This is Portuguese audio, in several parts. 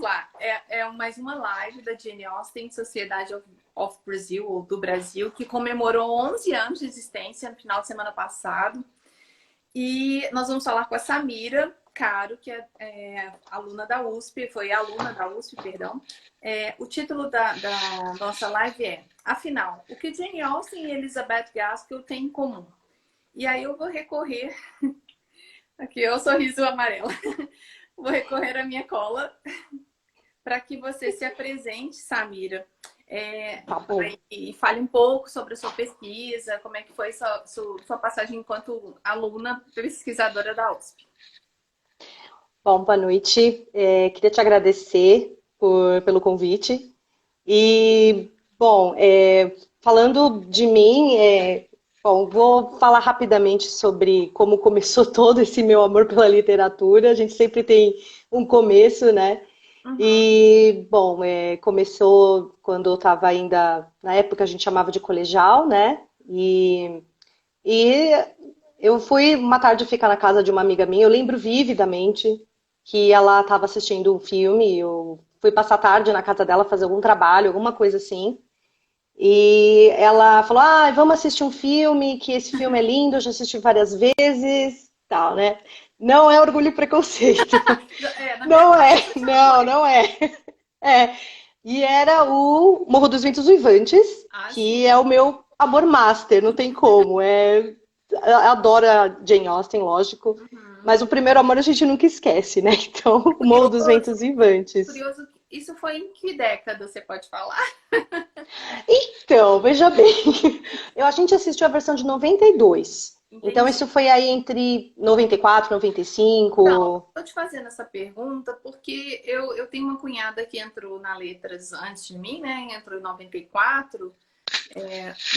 lá. É mais uma live da Jane Austen, Sociedade of Brazil, ou do Brasil, que comemorou 11 anos de existência no final de semana passado. E nós vamos falar com a Samira Caro, que é aluna da USP, foi aluna da USP, perdão. O título da nossa live é, afinal, o que Jane Austen e Elizabeth Gaskell têm em comum? E aí eu vou recorrer, aqui é o sorriso amarelo, vou recorrer à minha cola para que você se apresente, Samira, Tá bom. e fale um pouco sobre a sua pesquisa, como é que foi sua passagem enquanto aluna pesquisadora da USP. Bom, boa noite. Queria te agradecer pelo convite. E, bom, falando de mim, bom, vou falar rapidamente sobre como começou todo esse meu amor pela literatura. A gente sempre tem um começo, né? Uhum. E, bom, começou quando eu estava ainda, na época a gente chamava de colegial, né? E eu fui uma tarde ficar na casa de uma amiga minha, eu lembro vividamente que ela estava assistindo um filme, eu fui passar a tarde na casa dela fazer algum trabalho, alguma coisa assim. E ela falou: "Ah, vamos assistir um filme, que esse filme é lindo, eu já assisti várias vezes", tal, né? Não é Orgulho e Preconceito. Na minha Não é, cabeça já não, foi. não é. É. E era o Morro dos Ventos Uivantes, Ah, que sim. é o meu amor master, não tem como. Eu adoro a Jane Austen, lógico, Uhum. mas o primeiro amor a gente nunca esquece, né? Então, o Morro dos Curioso, Ventos Uivantes. curioso, isso foi em que década, você pode falar? Então, veja bem, a gente assistiu a versão de 92. Então, Entendi. isso foi aí entre 94, Então, 95. estou te fazendo essa pergunta porque eu tenho uma cunhada que entrou na Letras antes de mim, né? Entrou em 94.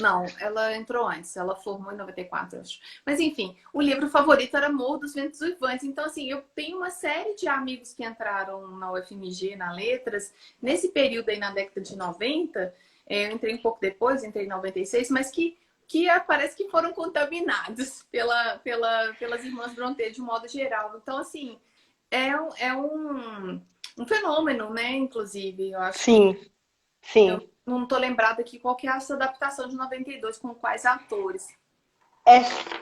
Não, ela entrou antes, ela formou em 94, acho. Mas enfim, o livro favorito era Morro dos Ventos Uivantes. Então, assim, eu tenho uma série de amigos que entraram na UFMG, na Letras, nesse período aí na década de 90. Eu entrei um pouco depois, entrei em 96, mas que parece que foram contaminados pelas irmãs Brontë de um modo geral. Então, assim, é um fenômeno, né? Inclusive, eu acho que Sim, sim. eu não tô lembrada aqui qual que é essa adaptação de 92 com quais atores.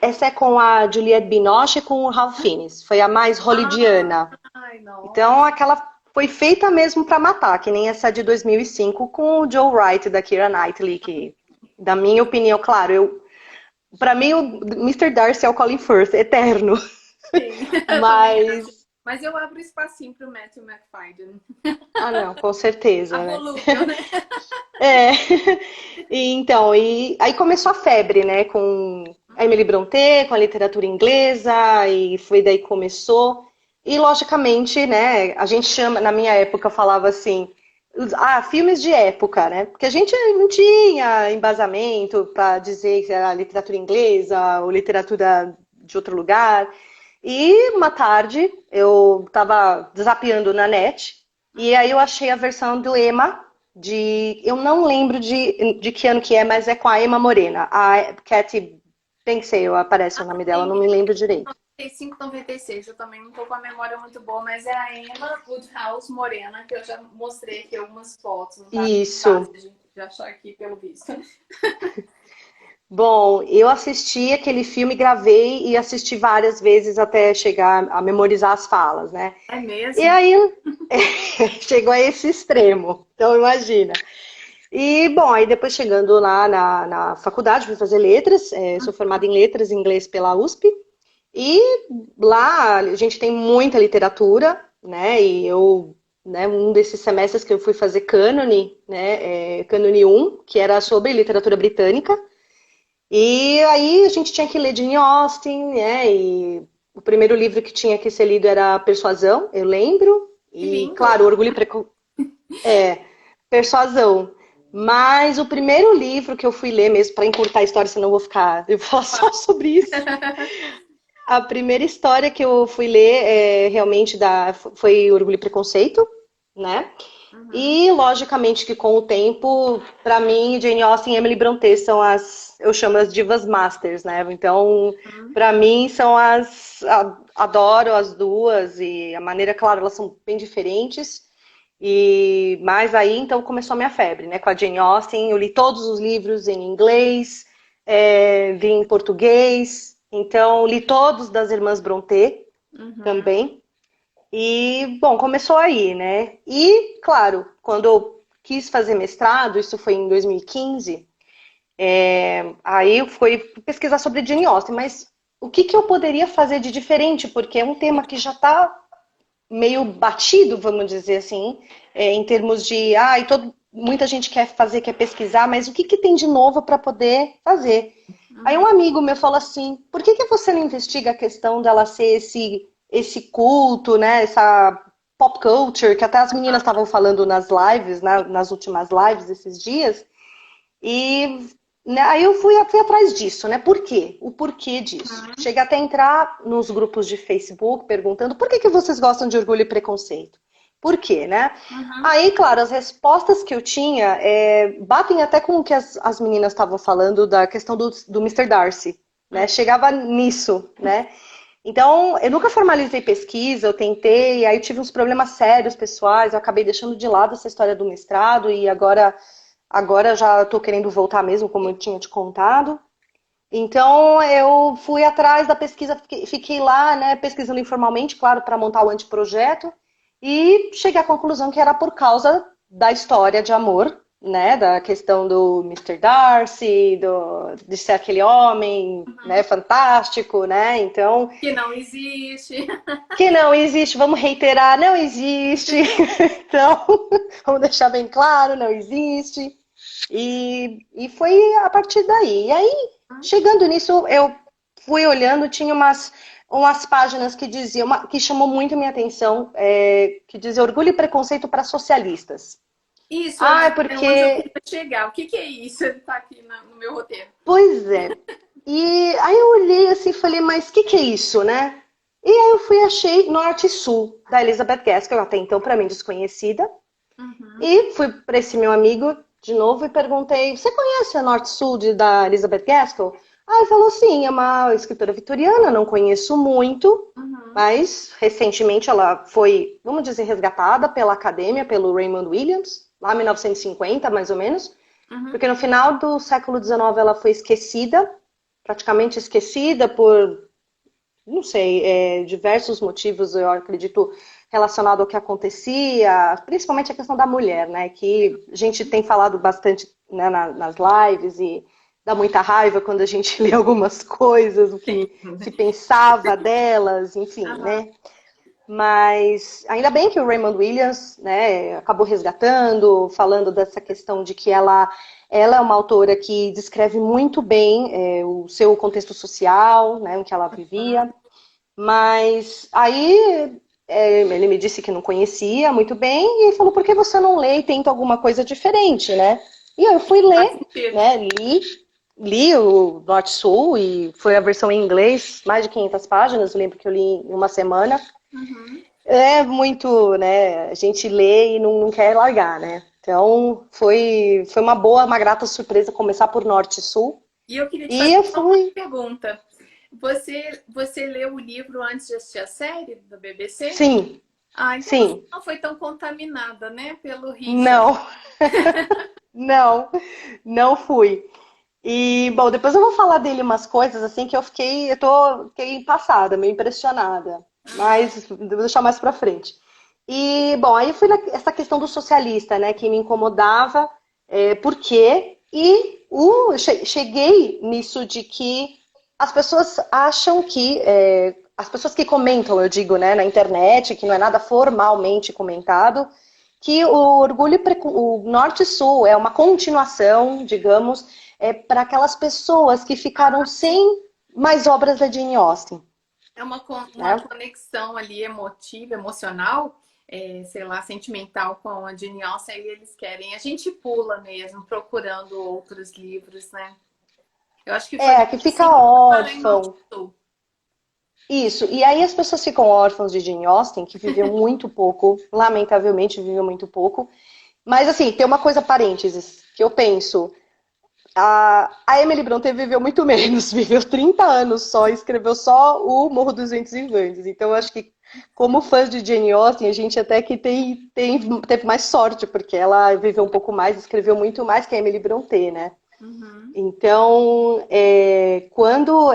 Essa é com a Juliette Binoche e com o Ralph Fiennes. Foi a mais hollywoodiana. Ai, Então, nossa. aquela foi feita mesmo para matar, que nem essa de 2005 com o Joe Wright da Keira Knightley, que, da minha opinião, claro, para mim o Mr. Darcy é o Colin Firth, eterno. Sim, eu também acho. Mas, Mas eu abro espacinho pro Matthew McFadden. não, com A certeza, né? volúpia, né? É. E aí começou a febre, né, com a Emily Brontë, com a literatura inglesa, e foi daí que começou. E logicamente, né, a gente chama, na minha época eu falava assim, filmes de época, né? Porque a gente não tinha embasamento para dizer que era literatura inglesa ou literatura de outro lugar. E uma tarde eu estava zapeando na net e aí eu achei a versão do Emma eu não lembro de que ano que é, mas é com a Emma Morena. A Katy Bensale aparece o nome dela, Sim, não me lembro direito. 95, 96. Eu também não tô com a memória muito boa, mas é a Emma Woodhouse Morena, que eu já mostrei aqui algumas fotos. Não tá Isso. fácil de achar aqui, pelo visto. Bom, eu assisti aquele filme, gravei e assisti várias vezes até chegar a memorizar as falas, né? É E mesmo? aí chegou a esse extremo. Então imagina. E, bom, aí depois chegando lá na faculdade, fui fazer letras, sou formada em letras em inglês pela USP, e lá a gente tem muita literatura, né, e né, um desses semestres que eu fui fazer cânone, né, cânone 1, que era sobre literatura britânica, e aí a gente tinha que ler Jane Austen, né, e o primeiro livro que tinha que ser lido era Persuasão, eu lembro, Que e, lindo! claro, Orgulho e Persuasão. Mas o primeiro livro que eu fui ler mesmo, para encurtar a história, senão eu vou falar só sobre isso. A primeira história que eu fui ler realmente foi Orgulho e Preconceito, né? Uhum. E logicamente que com o tempo, para mim, Jane Austen e Emily Brontë são eu chamo as divas masters, né? Então, Uhum. para mim são adoro as duas e a maneira, claro, elas são bem diferentes. Mas aí então começou a minha febre, né? Com a Jane Austen, eu li todos os livros em inglês, li em português, então li todos das Irmãs Brontë Uhum. também. E, bom, começou aí, né? E, claro, quando eu quis fazer mestrado, isso foi em 2015, aí eu fui pesquisar sobre Jane Austen, mas o que que eu poderia fazer de diferente? Porque é um tema que já está meio batido, vamos dizer assim, em termos de, muita gente quer fazer, quer pesquisar, mas o que que tem de novo para poder fazer? Aí um Uhum. amigo meu falou assim, por que que você não investiga a questão dela ser esse culto, né, essa pop culture, que até as meninas estavam falando nas lives, nas últimas lives esses dias, e né, aí eu fui atrás disso, né? Por quê? O porquê disso. Uhum. Cheguei até a entrar nos grupos de Facebook perguntando por que que vocês gostam de Orgulho e Preconceito? Por quê, né? Uhum. Aí, claro, as respostas que eu tinha batem até com o que as meninas estavam falando da questão do Mr. Darcy, né? Chegava nisso, né? Então, eu nunca formalizei pesquisa, eu tentei, aí eu tive uns problemas sérios pessoais, eu acabei deixando de lado essa história do mestrado e agora já estou querendo voltar mesmo, como eu tinha te contado. Então, eu fui atrás da pesquisa, fiquei lá, né, pesquisando informalmente, claro, para montar o anteprojeto, e cheguei à conclusão que era por causa da história de amor, né, da questão do Mr. Darcy, de ser aquele homem, né, Uhum. fantástico, né, então, Que não existe. que não existe, vamos reiterar, não existe, então, vamos deixar bem claro, não existe, e foi a partir daí. E aí, chegando nisso, eu fui olhando, tinha umas páginas que diziam, que chamou muito a minha atenção, que dizia Orgulho e Preconceito para Socialistas. Isso Ah, é é onde eu porque, queria chegar. O que que é isso? Ele tá aqui no meu roteiro. pois é. E aí eu olhei assim e falei, mas o que é isso, né? E aí eu fui achei Norte e Sul, da Elizabeth Gaskell, até então para mim desconhecida. Uhum. E fui para esse meu amigo de novo e perguntei: Você conhece a Norte Sul da Elizabeth Gaskell? Ah, ele falou: Sim, é uma escritora vitoriana, não conheço muito, Uhum. mas recentemente ela foi, vamos dizer, resgatada pela academia, pelo Raymond Williams, lá em 1950, mais ou menos, Uhum. porque no final do século XIX ela foi esquecida, praticamente esquecida por não sei, diversos motivos, eu acredito, relacionado ao que acontecia, principalmente a questão da mulher, né? Que a gente tem falado bastante, né, nas lives e dá muita raiva quando a gente lê algumas coisas, o Sim. que se pensava delas, enfim, Aham. né? Mas ainda bem que o Raymond Williams, né, acabou resgatando, falando dessa questão de que ela é uma autora que descreve muito bem o seu contexto social, né, em que ela vivia. Mas aí ele me disse que não conhecia muito bem e falou, por que você não lê e tenta alguma coisa diferente, né? E aí eu fui Faz ler, sentido. né? Li o Norte Sul e foi a versão em inglês, mais de 500 páginas, eu lembro que eu li em uma semana. Uhum. É muito, né? A gente lê e não quer largar, né? Então foi uma boa, uma grata surpresa começar por Norte e Sul. E eu queria te E fazer eu só uma fui, pergunta. Você leu o livro antes de assistir a série da BBC? sim, Ah, então você sim, não foi tão contaminada, né, pelo Richard. não, não, não fui. E, bom, depois eu vou falar dele umas coisas assim que fiquei passada, meio impressionada. Uhum. Mas vou deixar mais pra frente. E, bom, aí foi essa questão do socialista, né, que me incomodava, por quê? E cheguei nisso de que as pessoas acham que, as pessoas que comentam, eu digo, né, na internet, que não é nada formalmente comentado, que o Norte-Sul é uma continuação, digamos, para aquelas pessoas que ficaram Sim, sem mais obras da Jane Austen, é uma né? conexão ali emotiva, emocional, sei lá, sentimental com a Jane Austen e eles querem. A gente pula mesmo, procurando outros livros, né? Eu acho que foi bem Que assim fica que eu parei no órfão. Sul. Isso. E aí as pessoas ficam órfãos de Jane Austen, que viveu muito pouco, lamentavelmente viveu muito pouco. Mas assim, tem uma coisa parênteses que eu penso. A Emily Brontë viveu muito menos, viveu 30 anos só, escreveu só o Morro dos Ventos Vivantes. Então, eu acho que como fãs de Jane Austen, a gente até que teve mais sorte, porque ela viveu um pouco mais, escreveu muito mais que a Emily Brontë, né? Uhum. Então, quando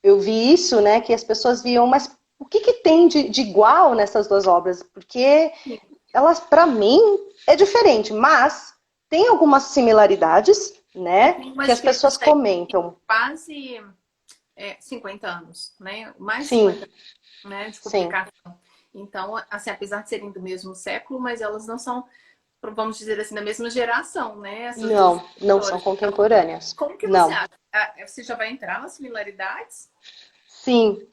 eu vi isso, né, que as pessoas viam, mas o que que tem de igual nessas duas obras? Porque Sim. elas, para mim, é diferente, mas tem algumas similaridades, É, né, tem que umas as diferenças pessoas aí, comentam. quase 50 anos, né? Mais de Sim, 50 anos, né, de sim. publicação. Então, assim, apesar de serem do mesmo século, mas elas não são, vamos dizer assim, da mesma geração, né? Essas duas Não, não são escritoras. Então, contemporâneas. como que você Não. acha? Você já vai entrar nas similaridades? Sim.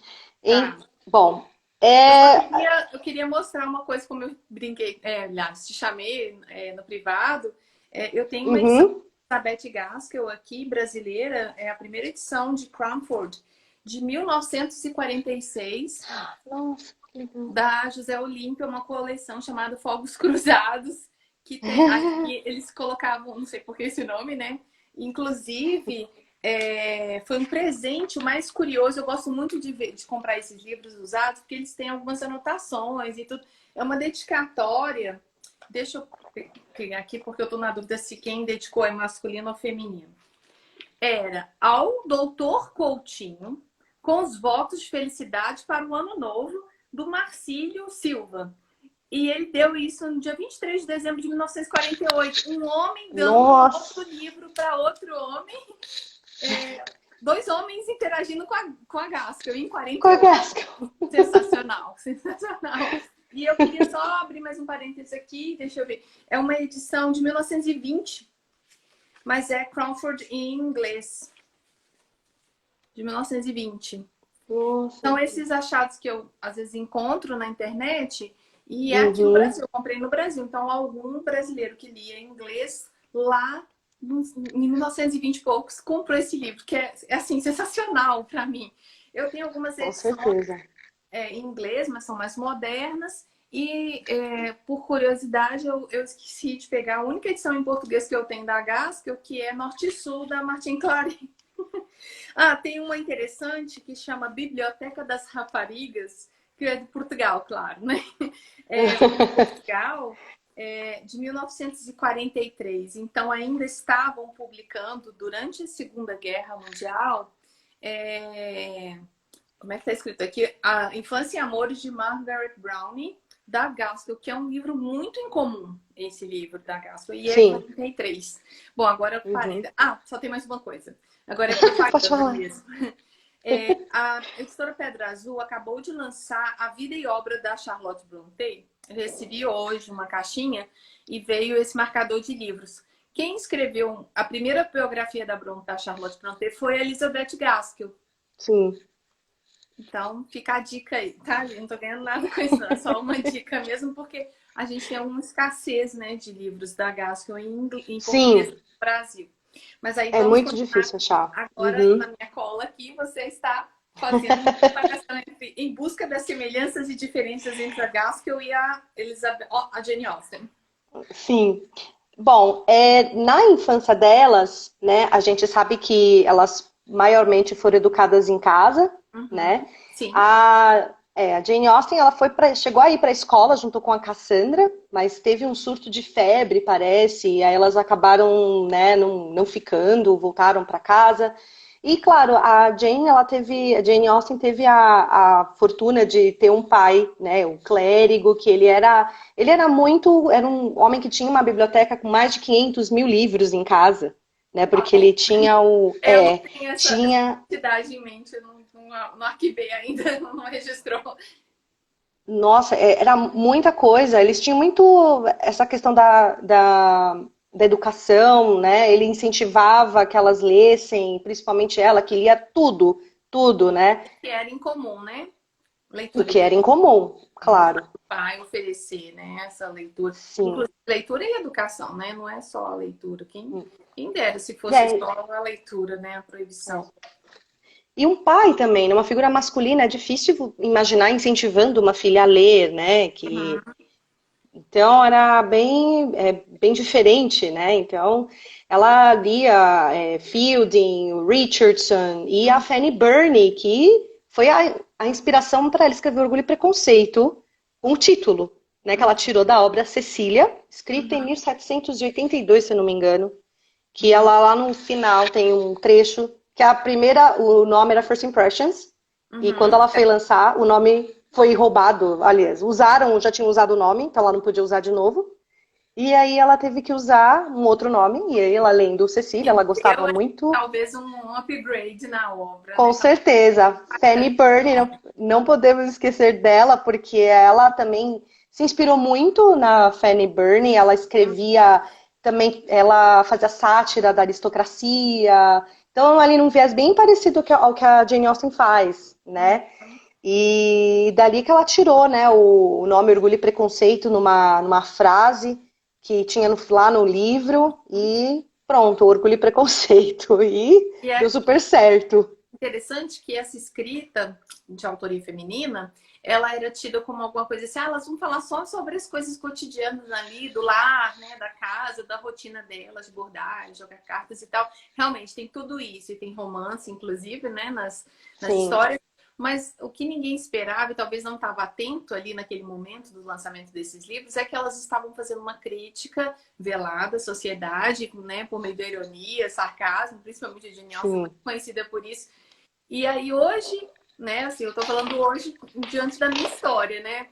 Tá. Bom, Eu só é. queria mostrar uma coisa, como eu brinquei, aliás, te chamei no privado. Eu tenho uma edição Uhum. da Betty Gaskell aqui, brasileira, é a primeira edição de Cromford, de 1946, Nossa, que legal. da José Olímpia, uma coleção chamada Fogos Cruzados, que tem, aí eles colocavam, não sei por que esse nome, né? Inclusive, foi um presente, o mais curioso, eu gosto muito de comprar esses livros usados, porque eles têm algumas anotações e tudo. É uma dedicatória, deixa eu clicar aqui, porque eu estou na dúvida se quem dedicou é masculino ou feminino. Era ao doutor Coutinho, com os votos de felicidade para o ano novo, do Marcílio Silva. E ele deu isso no dia 23 de dezembro de 1948. Um homem dando um outro Nossa, livro para outro homem. Dois homens interagindo com a Gaskell em qual é 48. que Sensacional, sensacional. E eu queria só abrir mais um parênteses aqui, deixa eu ver. É uma edição de 1920, mas é Cromford em inglês, de 1920. Nossa. São esses achados que eu às vezes encontro na internet e é aqui no Uhum. Brasil. Eu comprei no Brasil. Então, algum brasileiro que lia inglês lá em 1920 e poucos comprou esse livro, que é assim, sensacional para mim. Eu tenho algumas Com edições certeza. em inglês, mas são mais modernas. E por curiosidade, eu esqueci de pegar a única edição em português que eu tenho da Gaskell, que é Norte e Sul, da Martin Claret. Tem uma interessante que chama Biblioteca das Raparigas, que é de Portugal, claro, né? Portugal, de 1943. Então, ainda estavam publicando, durante a Segunda Guerra Mundial, como é que está escrito aqui? A Infância e Amores de Margaret Browning, da Gaskell, que é um livro muito incomum, esse livro da Gaskell, e é Sim. 43. Bom, agora eu parei. Uhum. Só tem mais uma coisa. Agora é Pode propaganda falar. mesmo. A editora Pedra Azul acabou de lançar A Vida e Obra da Charlotte Brontë. Eu recebi hoje uma caixinha e veio esse marcador de livros. Quem escreveu a primeira biografia da Charlotte Brontë foi a Elizabeth Gaskell. Sim. Então, fica a dica aí, tá? Eu não tô ganhando nada com isso, não. É só uma dica mesmo, porque a gente tem alguma escassez, né, de livros da Gaskell em português Sim, no Brasil. Mas aí é vamos muito continuar difícil achar. agora Uhum. na minha cola aqui. Você está fazendo uma comparação em busca das semelhanças e diferenças entre a Gaskell e a Jane Austen. Sim. Bom, na infância delas, né, a gente sabe que elas maiormente foram educadas em casa, né? Uhum. Sim. A Jane Austen, chegou a ir para a escola junto com a Cassandra, mas teve um surto de febre, parece, e aí elas acabaram, né, não ficando, voltaram para casa. E claro, a Jane Austen teve a fortuna de ter um pai, né, um clérigo, que era um homem que tinha uma biblioteca com mais de 500 mil livros em casa, né, Tá porque bom. ele tinha Eu não tenho essa tinha, quantidade em mente, eu não arquivei ainda, não registrou. nossa, era muita coisa. Eles tinham muito essa questão da educação, né? Ele incentivava que elas lessem, principalmente ela, que lia tudo, tudo, né? Que era incomum, né? O Leitura que era incomum. incomum, O claro. pai oferecer, né? Essa leitura. Sim. Inclusive, leitura e educação, né? Não é só a leitura. Quem dera se E fosse aí, só a leitura, né? A proibição. e um pai também, né? Uma figura masculina, é difícil imaginar incentivando uma filha a ler, né? Uhum. Então era bem diferente, né? Então ela lia Fielding, Richardson e a Fanny Burney, que foi a inspiração para ela escrever Orgulho e Preconceito, um título, né, que ela tirou da obra Cecília, escrita em Uhum. 1782, se eu não me engano, que ela lá no final tem um trecho que a primeira, o nome era First Impressions, e quando Uhum. ela foi lançar, o nome foi roubado, aliás, usaram, já tinham usado o nome, então ela não podia usar de novo. E aí ela teve que usar um outro nome, e aí ela lendo Cecília, ela gostava Deu muito, talvez um upgrade na obra, com né? Tá certeza. Fanny bacana. Burney, não podemos esquecer dela, porque ela também se inspirou muito na Fanny Burney. Ela escrevia também, ela fazia sátira da aristocracia. Então, ali num viés bem parecido ao que a Jane Austen faz, né? E dali que ela tirou, né, o nome Orgulho e Preconceito numa frase que tinha lá no livro e pronto, Orgulho e Preconceito. E E deu é super certo. interessante que essa escrita de autoria feminina, ela era tida como alguma coisa assim, elas vão falar só sobre as coisas cotidianas ali, do lar, né, da casa, da rotina delas, de bordar, jogar cartas e tal. Realmente tem tudo isso, e tem romance, inclusive, né, nas Sim, histórias. Mas o que ninguém esperava, e talvez não estava atento ali naquele momento do lançamento desses livros, é que elas estavam fazendo uma crítica velada à sociedade, né, por meio da ironia, sarcasmo, principalmente a Jane Austen, sim, muito conhecida por isso. E aí hoje, né, assim, eu tô falando hoje diante da minha história, né?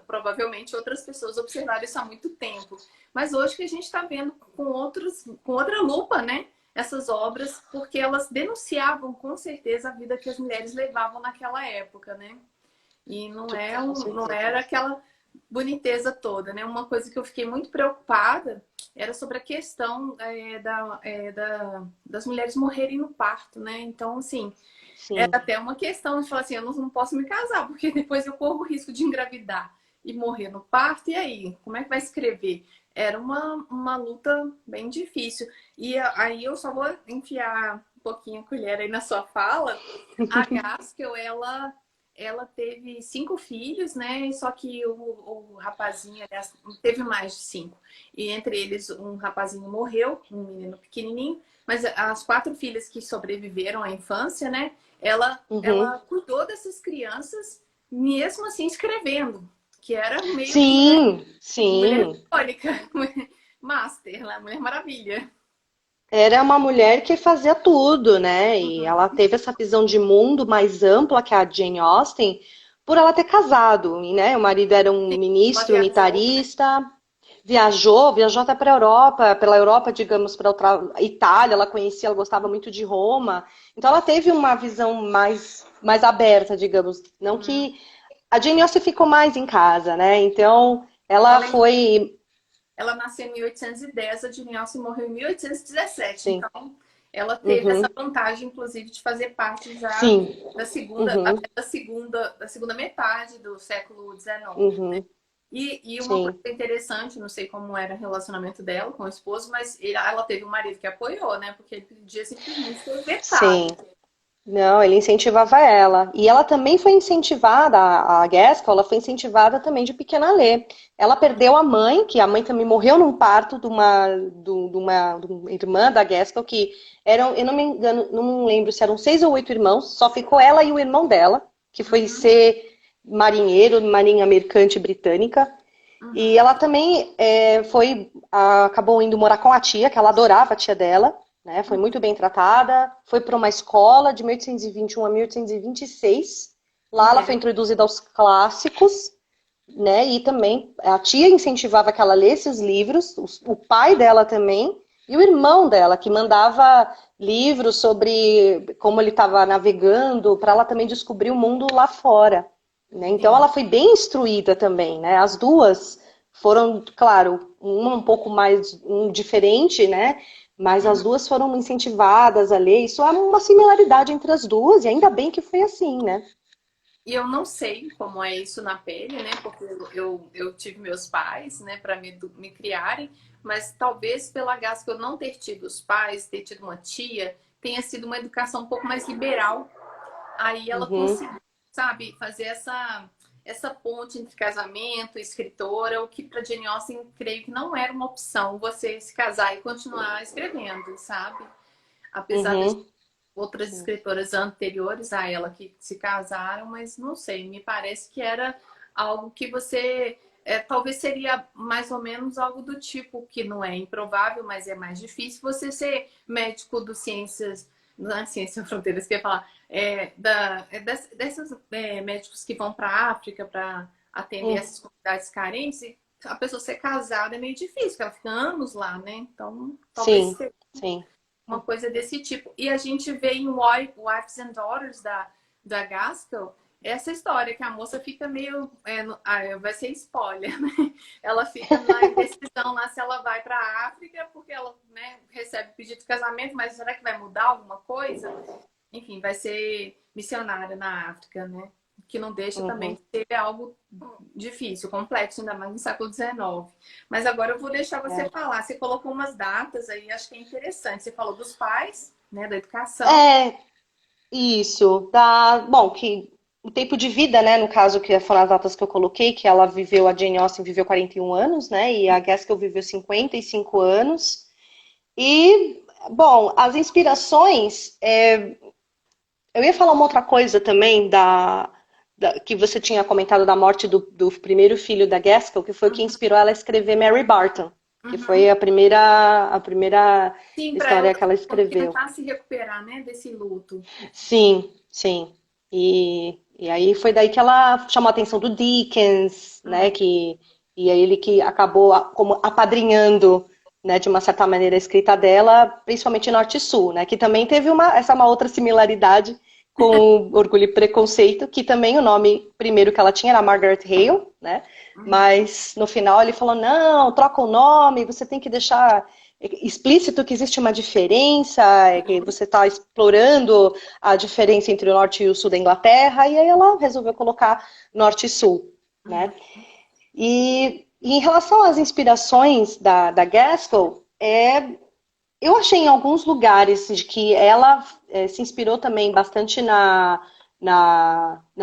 Provavelmente outras pessoas observaram isso há muito tempo. Mas hoje que a gente está vendo com outra lupa, né? Essas obras, porque elas denunciavam com certeza a vida que as mulheres levavam naquela época, né? E com não certeza. era aquela boniteza toda, né? Uma coisa que eu fiquei muito preocupada era sobre a questão das mulheres morrerem no parto, né? Então, assim, era Sim, até uma questão de falar assim, eu não posso me casar, porque depois eu corro o risco de engravidar e morrer no parto, e aí? Como é que vai escrever? Era uma luta bem difícil. E aí eu só vou enfiar um pouquinho a colher aí na sua fala. A Gaskell, ela teve 5 filhos, né? Só que o rapazinho, aliás, teve mais de 5. E entre eles, um rapazinho morreu, um menino pequenininho. Mas as 4 filhas que sobreviveram à infância, né? uhum. Ela cuidou dessas crianças, mesmo assim escrevendo, que era meio que Sim, mulher sim. católica, master, lá, Mulher Maravilha. Era uma mulher que fazia tudo, né? E ela Uhum. teve essa visão de mundo mais ampla que a Jane Austen por ela ter casado, e, né? O marido era um Ela ministro viajou, né? unitarista, viajou até para a Europa, pela Europa, digamos, para outra Itália, ela conhecia, ela gostava muito de Roma. Então ela teve uma visão mais aberta, digamos, não Uhum. que a Jane Austen ficou mais em casa, né? Então ela Além foi, ela nasceu em 1810, a Jane Austen morreu em 1817. sim, Então, ela teve essa uhum, vantagem, inclusive, de fazer parte já sim, da segunda, uhum, até da segunda metade do século XIX. uhum, E uma coisa sim. interessante, não sei como era o relacionamento dela com o esposo, mas ela teve um marido que apoiou, né? Porque ele podia simplesmente ser vetado. Sim. Não, ele incentivava ela. E ela também foi incentivada, a Gaskell, ela foi incentivada também de pequena a ler. Ela perdeu a mãe, que a mãe também morreu num parto de uma irmã da Gaskell, que eram, eu não me engano, não me lembro se eram 6 ou 8 irmãos, só ficou ela e o irmão dela, que foi Uhum, ser marinheiro, marinha mercante britânica. E uhum, ela também acabou indo morar com a tia, que ela adorava a tia dela, né? Foi muito bem tratada. Foi para uma escola de 1821 a 1826. Lá ela foi interessante. introduzida aos clássicos, né? E também a tia incentivava que ela lesse os livros, o pai dela também, e o irmão dela, que mandava livros sobre como ele estava navegando, para ela também descobrir o mundo lá fora. Né? Então Sim. ela foi bem instruída também, né? As duas foram, claro, uma um pouco mais diferente, né? Mas as Uhum. duas foram incentivadas a ler. Isso é uma similaridade entre as duas, e ainda bem que foi assim, né? E eu não sei como é isso na pele, né? Porque eu tive meus pais, né, para me criarem, mas talvez pela que eu não ter tido os pais, ter tido uma tia, tenha sido uma educação um pouco mais liberal. Aí ela Uhum, conseguiu, sabe, fazer essa ponte entre casamento e escritora, o que para Jane Austen creio que não era uma opção você se casar e continuar escrevendo, sabe? Apesar da uhum. outras escritoras anteriores a ela que se casaram, mas não sei, me parece que era algo que você... talvez seria mais ou menos algo do tipo que não é improvável, mas é mais difícil você ser médico do ciências, não é ciência fronteiras, que eu ia falar, dessas médicos que vão para a África para atender Hum, essas comunidades carentes, e a pessoa ser casada é meio difícil, porque ela fica anos lá, né? Então, talvez sim, seja sim. uma coisa desse tipo. E a gente vê em Wives and Daughters da Gaskell essa história que a moça fica meio... vai ser spoiler, né? Ela fica na indecisão lá se ela vai para a África, porque ela, né, recebe pedido de casamento, mas será que vai mudar alguma coisa? Enfim, vai ser missionária na África, né? Que não deixa também Uhum, de ser algo difícil, complexo, ainda mais no século XIX. Mas agora eu vou deixar você é. falar. Você colocou umas datas aí, acho que é interessante. Você falou dos pais, né, da educação. É, isso. Bom, que o tempo de vida, né, no caso, que foram as datas que eu coloquei, que ela viveu, a Jane Austen viveu 41 anos, né, e a Gaskell viveu 55 anos. E, bom, as inspirações, eu ia falar uma outra coisa também que você tinha comentado da morte do primeiro filho da Gaskell, que foi o que Uhum, inspirou ela a escrever Mary Barton, que uhum. foi a primeira Sim, para ela história que ela escreveu. tentar se recuperar, né, desse luto. Sim, sim. E aí foi daí que ela chamou a atenção do Dickens, né? E é ele que acabou como apadrinhando, né, de uma certa maneira a escrita dela, principalmente Norte e Sul, né? Que também teve uma outra similaridade com Orgulho e Preconceito, que também o nome primeiro que ela tinha era Margaret Hale, né? Uhum. Mas no final ele falou: não, troca o nome, você tem que deixar explícito que existe uma diferença, que você está explorando a diferença entre o norte e o sul da Inglaterra, e aí ela resolveu colocar norte e sul, né? Uhum. E em relação às inspirações da Gaskell, eu achei em alguns lugares de que ela se inspirou também bastante na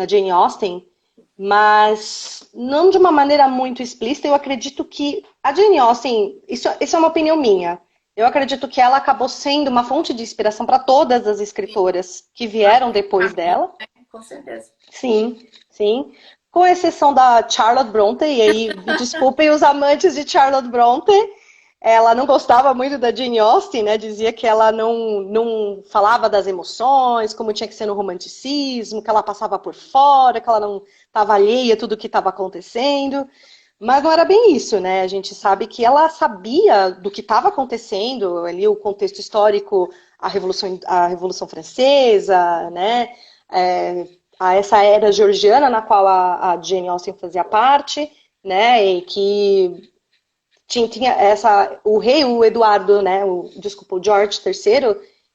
Jane Austen, mas não de uma maneira muito explícita. Eu acredito que a Jane Austen, isso é uma opinião minha, eu acredito que ela acabou sendo uma fonte de inspiração para todas as Sim, escritoras que na vieram depois caminho, dela. né? Com certeza. Sim, sim. Com exceção da Charlotte Brontë, e aí me desculpem os amantes de Charlotte Brontë, ela não gostava muito da Jane Austen, né? Dizia que ela não falava das emoções, como tinha que ser no romanticismo, que ela passava por fora, que ela não estava alheia a tudo o que estava acontecendo. Mas não era bem isso, né? A gente sabe que ela sabia do que estava acontecendo, ali o contexto histórico, a Revolução Francesa, né? É, a essa era georgiana na qual a Jane Austen fazia parte, né? E que tinha o rei, o Eduardo, né? Desculpa, o George III,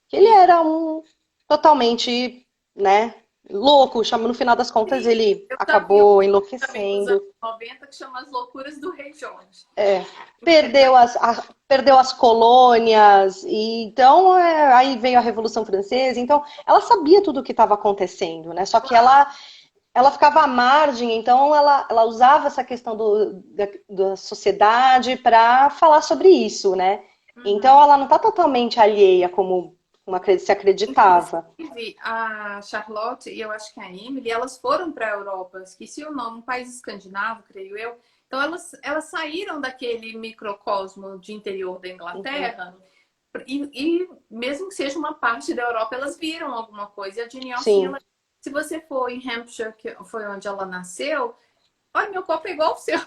que ele Isso. era um totalmente, né? Louco, chama no final das contas Sim, ele eu já vi um acabou filme também dos anos enlouquecendo. 90 que chama As Loucuras do Rei Jorge. É, perdeu Interessante. as colônias, e então aí veio a Revolução Francesa, então ela sabia tudo o que estava acontecendo, né? Só que Claro. ela ficava à margem, então ela usava essa questão da sociedade para falar sobre isso, né? Então Uhum. ela não está totalmente alheia como se acreditava. Inclusive, a Charlotte e eu acho que a Emily, elas foram para a Europa, esqueci o nome, um país escandinavo, creio eu. Então, elas saíram daquele microcosmo de interior da Uhum. Inglaterra e mesmo que seja uma parte da Europa, elas viram alguma coisa. E a Jane Austen, Sim. ela, se você for em Hampshire, que foi onde ela nasceu, olha, meu copo é igual ao seu.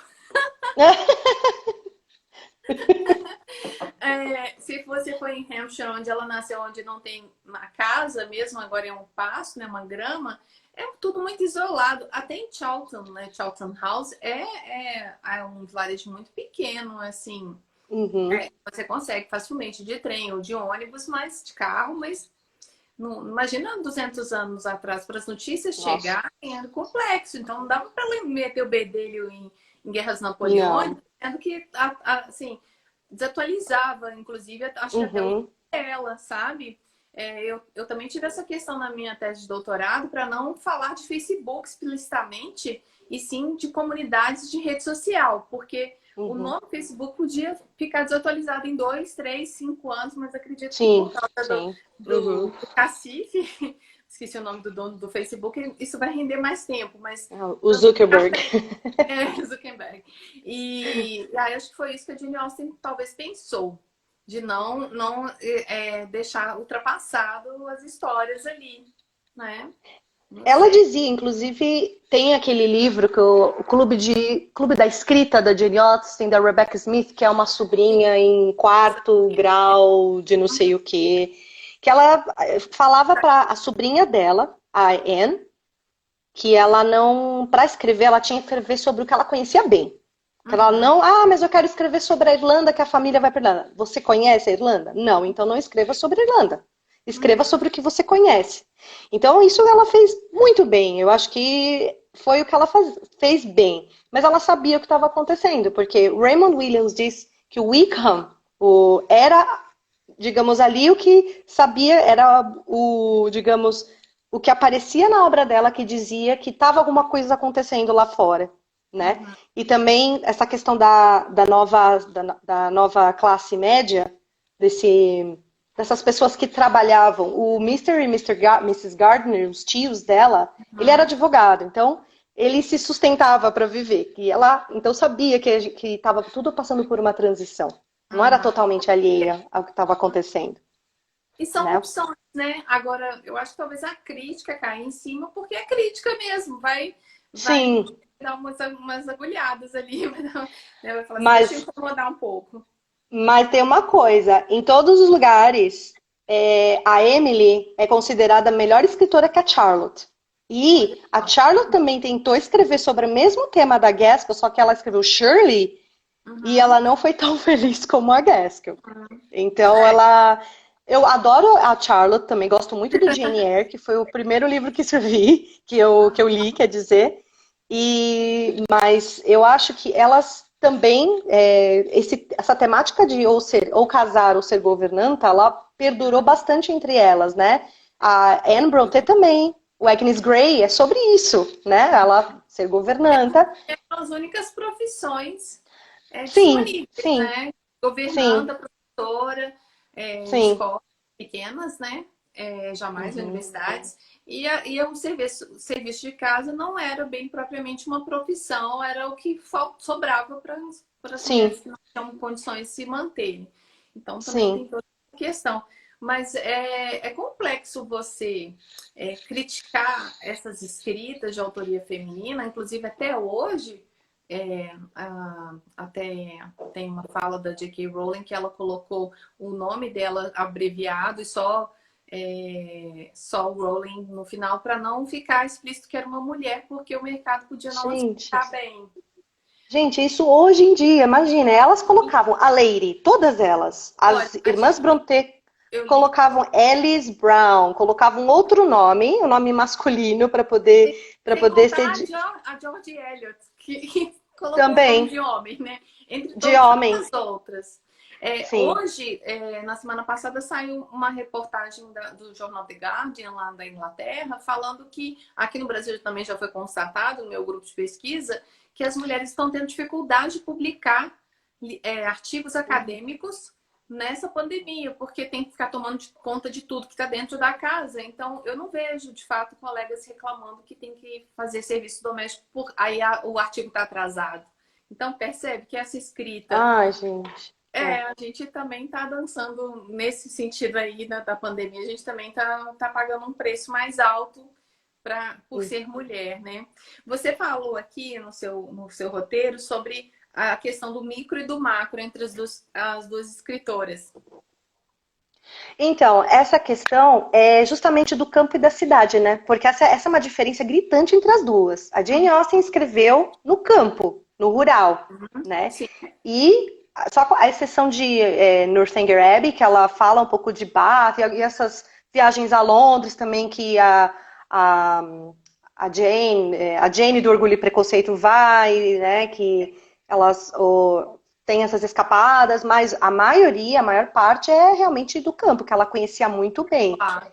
Se você for em Hampshire, onde ela nasceu, onde não tem uma casa mesmo, agora é um pasto, né, uma grama, é tudo muito isolado. Até em Charlton, né, Charlton House, é um vilarejo muito pequeno, assim. Uhum. Você consegue facilmente de trem ou de ônibus, mas de carro, mas imagina 200 anos atrás, para as notícias Nossa. chegarem, era complexo. Então, não dava para meter o bedelho em guerras Não. napoleônicas, sendo que, assim, desatualizava, inclusive, acho que até o Uhum. dela, sabe? Eu também tive essa questão na minha tese de doutorado para não falar de Facebook explicitamente, e sim de comunidades de rede social, porque O Uhum. nome Facebook podia ficar desatualizado em 2, 3, 5 anos, mas acredito que por Sim, causa sim. do, Uhum. do cacife, esqueci o nome do dono do Facebook, isso vai render mais tempo, mas É, o Zuckerberg. Zuckerberg. E aí acho que foi isso que a Jane Austen talvez pensou, de não deixar ultrapassado as histórias ali, né? Não Ela sei. dizia, inclusive, tem aquele livro que o Clube da Escrita da Jane Austen, da Rebecca Smith, que é uma sobrinha em quarto grau de não sei o quê, que ela falava para a sobrinha dela, a Anne, que ela não, para escrever, ela tinha que escrever sobre o que ela conhecia bem. Que ela Uhum. não, mas eu quero escrever sobre a Irlanda, que a família vai para Irlanda. Você conhece a Irlanda? Não, então não escreva sobre a Irlanda. Escreva Uhum. sobre o que você conhece. Então isso ela fez muito bem. Eu acho que foi o que ela fez bem. Mas ela sabia o que estava acontecendo, porque Raymond Williams diz que o Wickham era, digamos ali, o que sabia, era o, digamos, o que aparecia na obra dela que dizia que estava alguma coisa acontecendo lá fora, né? Uhum. E também essa questão da nova classe média, dessas pessoas que trabalhavam. O Mr. e Mrs. Gardner, os tios dela, ele era Uhum. advogado, então ele se sustentava para viver. E ela então sabia que estava tudo passando por uma transição. Não era Uhum. totalmente alheia ao que estava acontecendo, E são né? opções, né? Agora, eu acho que talvez a crítica caia em cima, porque é crítica mesmo, vai Sim, dar umas agulhadas ali, né? Vai falar assim, deixa eu mas incomodar um pouco. tem uma coisa, em todos os lugares, a Emily é considerada a melhor escritora que a Charlotte. Olha E a só. Charlotte também tentou escrever sobre o mesmo tema da Gaskell, só que ela escreveu Shirley e Uhum. ela não foi tão feliz como a Gaskell. Uhum. Então É. ela. Eu adoro a Charlotte, também gosto muito do Jane Eyre, que foi o primeiro livro que escrevi, que eu li, quer dizer. Mas eu acho que elas também, essa temática de ou casar ou ser governanta, ela perdurou bastante entre elas, né? A Anne Brontë também. O Agnes Grey é sobre isso, né? Ela ser governanta. São as únicas profissões Sim, disponíveis, sim, né? sim, Governanta, professora, sim. escolas pequenas, né? Jamais Uhum. universidades. E o serviço de casa não era bem propriamente uma profissão, era o que sobrava para as mulheres Sim, que não tinham condições de se manterem. Então também tem sim. toda essa questão. Mas é complexo você criticar essas escritas de autoria feminina, inclusive até hoje. Até tem uma fala da J.K. Rowling que ela colocou o nome dela abreviado e só o Rowling no final para não ficar explícito que era uma mulher, porque o mercado podia não Gente, aceitar bem. gente, isso hoje em dia, imagina, elas colocavam a Lady, todas elas, Olha, as irmãs Brontë eu li colocavam Alice Brown, colocavam outro nome, um nome masculino para sem poder contar ser a George Eliot, que colocou o nome também de homem, né? Entre de todas homem. as outras. Sim, Hoje, na semana passada, saiu uma reportagem do jornal The Guardian, lá da Inglaterra, falando que aqui no Brasil também já foi constatado, no meu grupo de pesquisa, que as mulheres estão tendo dificuldade de publicar artigos acadêmicos nessa pandemia, porque tem que ficar tomando conta de tudo que está dentro da casa. Então, eu não vejo, de fato, colegas reclamando que tem que fazer serviço doméstico, aí o artigo está atrasado. Então, percebe que essa escrita ai, gente. a gente também está dançando nesse sentido aí da pandemia, a gente também tá pagando um preço mais alto por ser mulher, né? Você falou aqui no seu roteiro sobre a questão do micro e do macro entre as duas escritoras. Então, essa questão é justamente do campo e da cidade, né? Porque essa é uma diferença gritante entre as duas. A Jane Austen escreveu no campo, no rural, né? Sim, E só com a exceção de Northanger Abbey, que ela fala um pouco de Bath, e essas viagens a Londres também, que a, a Jane do Orgulho e Preconceito vai, né? Que elas tem essas escapadas, mas a maioria, a maior parte é realmente do campo, que ela conhecia muito bem. claro.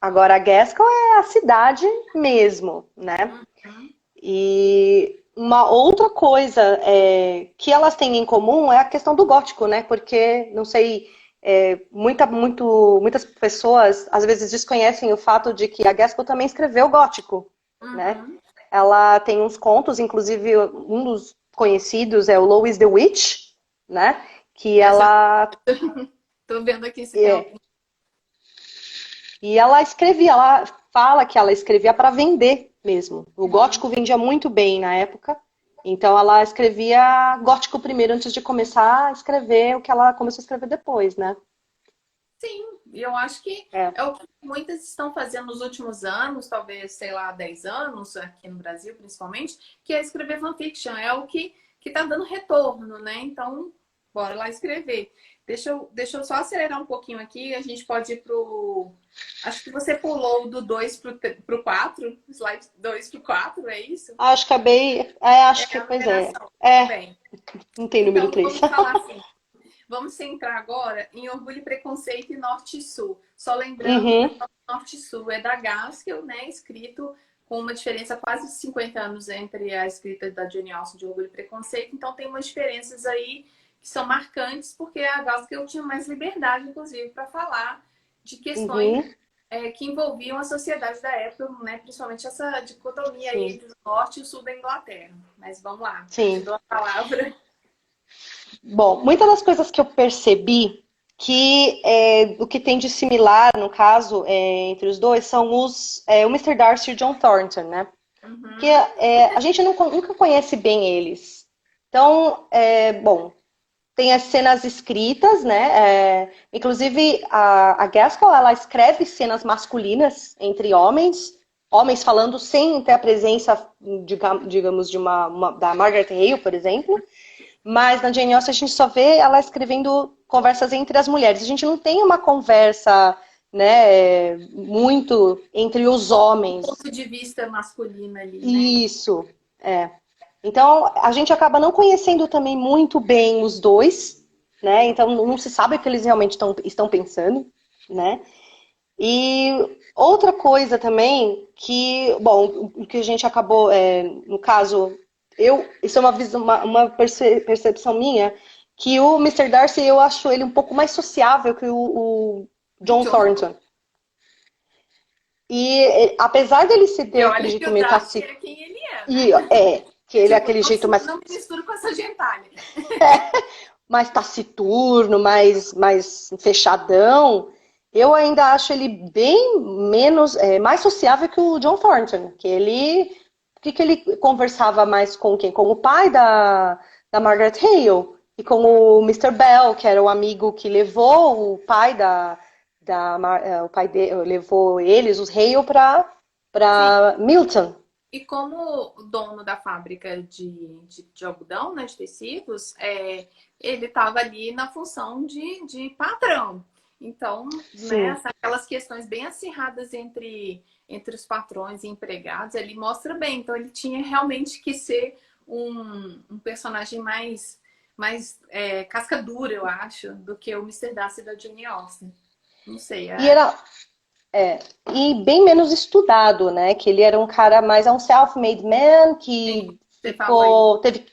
Agora, a Gaskell é a cidade mesmo, né? Uhum. E uma outra coisa que elas têm em comum é a questão do gótico, né? Porque, não sei, muitas pessoas às vezes desconhecem o fato de que a Gaskell também escreveu gótico, né? Uhum. Ela tem uns contos, inclusive um dos conhecidos é o Lois the Witch, né? Que Essa ela tô vendo aqui se tem é, algum. e ela escrevia, ela fala que ela escrevia para vender mesmo. O Uhum. gótico vendia muito bem na época, então ela escrevia gótico primeiro antes de começar a escrever o que ela começou a escrever depois, né? Sim, e eu acho que É. é o que muitas estão fazendo nos últimos anos, talvez, sei lá, 10 anos, aqui no Brasil principalmente, que é escrever fanfiction. É o que tá dando retorno, né? Então, bora lá escrever. Deixa eu só acelerar um pouquinho aqui, a gente pode ir pro. Acho que você pulou do 2 pro 4, slide 2 pro 4, é isso? Acho que acabei. É Acho que, a pois é. numeração, tudo É, bem. não tem número Então, 3. vamos falar assim. Vamos centrar agora em Orgulho e Preconceito e Norte e Sul. Só lembrando, o Uhum, pessoal do Norte e Sul é da Gaskell, né? Escrito com uma diferença quase de 50 anos entre a escrita da Jane Austen de Orgulho e Preconceito. Então tem umas diferenças aí que são marcantes, porque a Gaskell tinha mais liberdade, inclusive, para falar de questões uhum, que envolviam a sociedade da época, né? Principalmente essa dicotomia aí sim, entre o Norte e o Sul da Inglaterra. Mas vamos lá, te sim. dou a palavra. Bom, muitas das coisas que eu percebi que o que tem de similar, no caso, entre os dois, são o Mr. Darcy e o John Thornton, né? Porque Uhum. a gente nunca conhece bem eles. Então, bom, tem as cenas escritas, né? Inclusive, a Gaskell, ela escreve cenas masculinas entre homens, homens falando sem ter a presença, digamos, da Margaret Hale, por exemplo. Mas na Jane Austen a gente só vê ela escrevendo conversas entre as mulheres. A gente não tem uma conversa, né, muito entre os Um homens. ponto de vista masculino ali, né? Isso, é. Então a gente acaba não conhecendo também muito bem os dois, né? Então não se sabe o que eles realmente estão pensando, né? E outra coisa também que, bom, o que a gente acabou, no caso, isso é uma percepção minha, que o Mr. Darcy eu acho ele um pouco mais sociável que o John John. Thornton. E apesar dele se E ter aquele olha que jeito o meio Darcy taciturno, é quem ele é, né? e que ele é Tipo, aquele jeito não me misturo com essa gentalha. mais taciturno, mais fechadão, eu ainda acho ele bem menos, mais sociável que o John Thornton, que ele, que ele conversava mais com quem? Com o pai da Margaret Hale e com o Mr. Bell, que era o amigo que levou o pai o pai levou eles, os Hale, Sim. para Milton. E como o dono da fábrica de algodão, né, de tecidos, ele estava ali na função de patrão. Então, né, Sim. aquelas questões bem acirradas entre os patrões e empregados, ele mostra bem. Então, ele tinha realmente que ser um personagem mais casca dura, eu acho, do que o Mr. Darcy da Jane Austen. Não sei, E era, e bem menos estudado, né? Que ele era um cara mais um self-made man sim, que você falou aí.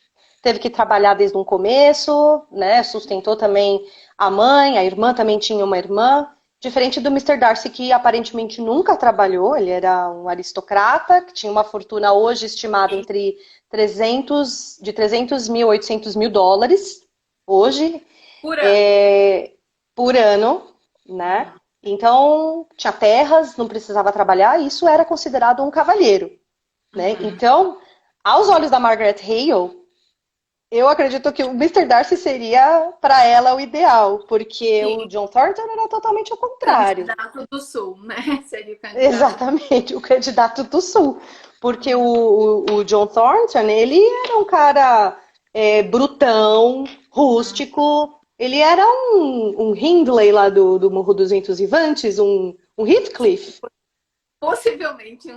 teve que trabalhar desde o começo, né? Sustentou também a mãe, a irmã também tinha uma irmã. Diferente do Mr. Darcy, que aparentemente nunca trabalhou, ele era um aristocrata, que tinha uma fortuna hoje estimada entre 300 mil, 800 mil dólares, hoje, Por ano. é, por ano, né? Uhum. Então, tinha terras, não precisava trabalhar, e isso era considerado um cavalheiro, né? Uhum. Então, aos olhos da Margaret Hale, eu acredito que o Mr. Darcy seria para ela o ideal, porque o Sim, John Thornton era totalmente ao contrário. candidato do Sul, né? Seria o candidato. Exatamente, o candidato do Sul. Porque Uhum. o John Thornton, ele era um cara brutão, rústico, ele era um Hindley lá do Morro dos Ventos Vivantes, um Heathcliff, Possivelmente.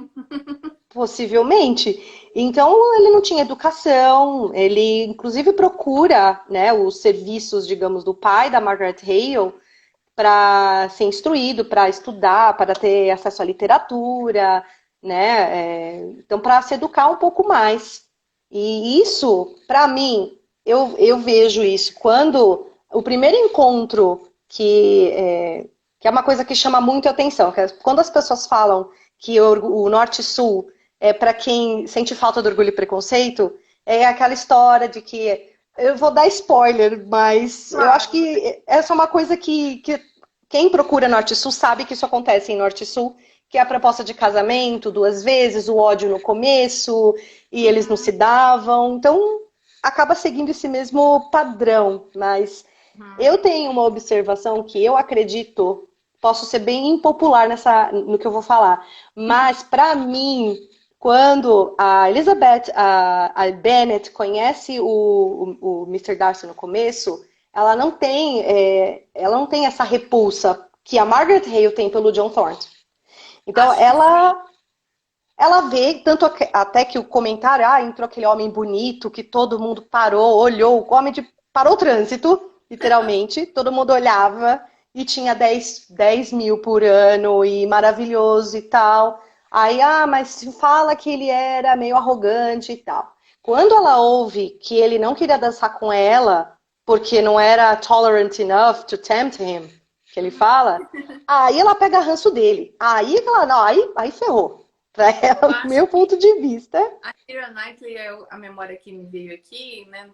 possivelmente. Então, ele não tinha educação, ele inclusive procura, né, os serviços, digamos, do pai da Margaret Hale para ser instruído, para estudar, para ter acesso à literatura, né? Então, para se educar um pouco mais. E isso, para mim, eu vejo isso quando o primeiro encontro que é uma coisa que chama muito atenção, que é quando as pessoas falam que o Norte e Sul é para quem sente falta de orgulho e preconceito, é aquela história de que eu vou dar spoiler, mas eu acho Claro. que essa é uma coisa que quem procura Norte e Sul sabe que isso acontece em Norte e Sul, que é a proposta de casamento duas vezes, o ódio no começo, e eles não se Uhum, davam. Então, acaba seguindo esse mesmo padrão. Mas uhum, eu tenho uma observação que eu acredito, posso ser bem impopular no que eu vou falar, mas para mim, quando a Elizabeth, a Bennet conhece o Mr. Darcy no começo, ela não tem essa repulsa que a Margaret Hale tem pelo John Thornton. Então, acho que sim. ela vê, até que o comentário, entrou aquele homem bonito, que todo mundo parou, olhou, parou o trânsito, literalmente, todo mundo olhava e tinha 10 mil por ano e maravilhoso e tal. Aí, mas se fala que ele era meio arrogante e tal. Quando ela ouve que ele não queria dançar com ela, porque não era tolerant enough to tempt him, que ele Uhum. fala, aí ela pega ranço dele. Aí ela, não, aí ferrou. Pra Eu ela, no acho meu que ponto de vista. a Keira Knightley é a memória que me veio aqui, né?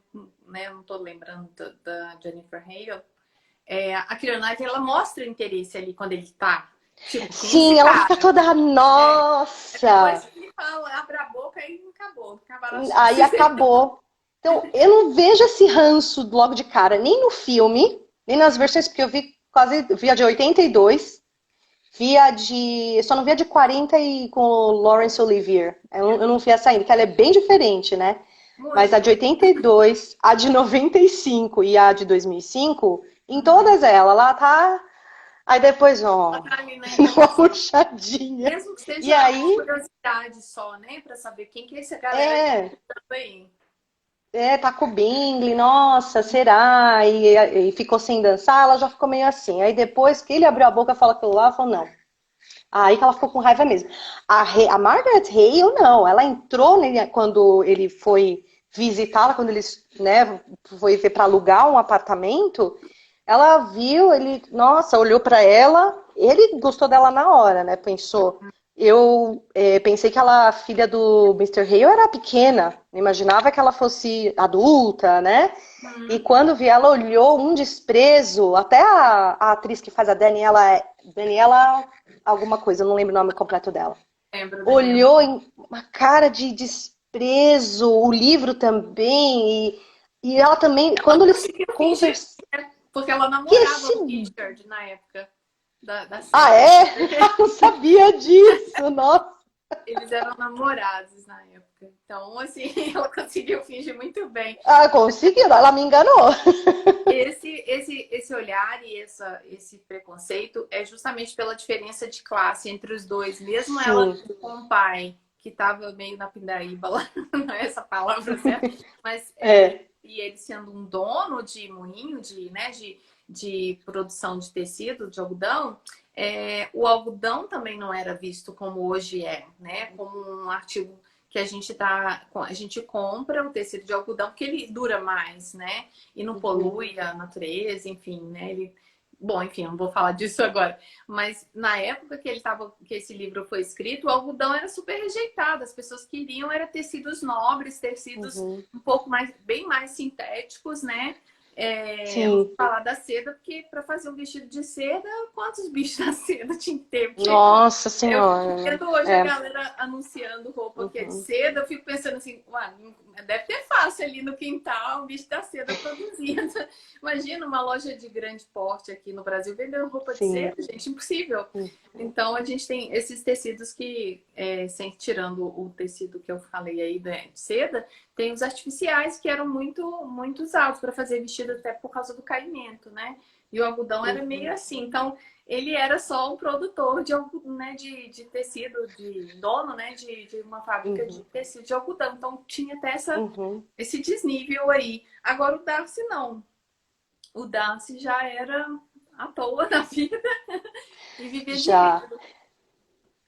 Não tô lembrando da Jennifer Hale. A Keira Knightley, ela mostra interesse ali quando ele tá. Tipo, quem é esse Sim, ela fica cara? toda, Depois nossa, que ele fala, abre a boca e acabou. Acabaram as aí chances. acabou. Então, eu não vejo esse ranço logo de cara, nem no filme, nem nas versões, porque eu vi a de 82, só não vi a de 40 e com o Laurence Olivier. Eu não vi essa ainda, que ela é bem diferente, né? Mas a de Muito. 82, a de 95 e a de 2005, em Uhum. todas elas, ela tá. Aí depois, Ela ó, tá ali na uma enrolação. murchadinha. Mesmo que E seja por aí, curiosidade só, né? Pra saber quem que é essa galera que é, tá aí. tá com o Bingley, nossa, será? E ficou sem dançar, ela já ficou meio assim. Aí depois que ele abriu a boca e falou aquilo lá, ela falou, não. Aí que ela ficou com raiva mesmo. A Margaret Hale, não, ela entrou nele quando ele foi visitá-la, quando eles, né, foi ver para alugar um apartamento, ela viu, ele, nossa, olhou para ela, ele gostou dela na hora, né? Pensou. Eu pensei que a filha do Mr. Hale era pequena, não imaginava que ela fosse adulta, né? E Uhum. quando vi ela, olhou um desprezo, até a atriz que faz a Daniela alguma coisa, eu não lembro o nome completo dela. Lembro, Daniela. Olhou em uma cara de desprezo, o livro também, e ela também, Ela quando eles conseguiu fingir, conversam, né? Porque ela que namorava esse... o Richard na época da Ah, série. é? Eu não sabia disso, nossa. Eles eram namorados na época. Então, assim, ela conseguiu fingir muito bem. Ah, conseguiu, ela me enganou. Esse olhar e esse preconceito é justamente pela diferença de classe entre os dois. Mesmo ela Sim, com o pai, que estava meio na pindaíba lá, não é essa palavra certa, mas é. e ele sendo um dono de moinho, de produção de tecido, de algodão, o algodão também não era visto como hoje é, né? Como um artigo que a gente compra o tecido de algodão porque ele dura mais, né? E não Uhum. polui a natureza, enfim, né? Bom, enfim, não vou falar disso agora. Mas na época que esse livro foi escrito, o algodão era super rejeitado. As pessoas queriam era tecidos nobres, tecidos Uhum. um pouco mais, bem mais sintéticos, né? Eu não vou Sim. falar da seda, porque para fazer um vestido de seda, quantos bichos da seda tinha que ter? Porque Nossa eu fico Senhora, né? vendo hoje a É. galera anunciando roupa que é de Uhum. seda, eu fico pensando assim, ué, deve ter fácil ali no quintal, o bicho da seda produzindo. Imagina uma loja de grande porte aqui no Brasil vendendo roupa de Sim. seda, gente, impossível. Uhum. Então a gente tem esses tecidos que, sem tirando o tecido que eu falei aí de seda, tem os artificiais que eram muito usados para fazer vestido até por causa do caimento, né? E o algodão era meio Uhum. assim. Então, ele era só um produtor né, de tecido, de dono, né, de uma fábrica de Uhum. tecido de algodão. Então tinha até Uhum. esse desnível aí. Agora o Darcy não. O Darcy já era à toa na vida e vivia de Já. livro.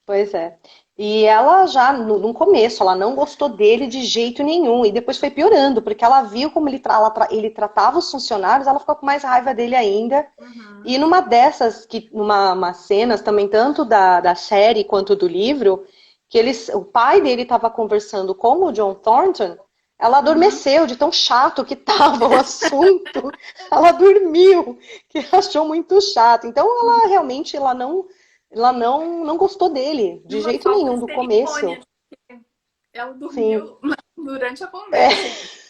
Pois é. E ela já, no começo, ela não gostou dele de jeito nenhum. E depois foi piorando, porque ela viu como ele tratava os funcionários, ela ficou com mais raiva dele ainda. Uhum. E numa dessas, umas cenas também, tanto da série quanto do livro, que o pai dele estava conversando com o John Thornton, ela Uhum. adormeceu de tão chato que estava o assunto. Ela dormiu, que achou muito chato. Então ela realmente ela não gostou dele, E de uma jeito falta nenhum, de do cerimônia, começo. ela Sim. dormiu durante a É, conversa.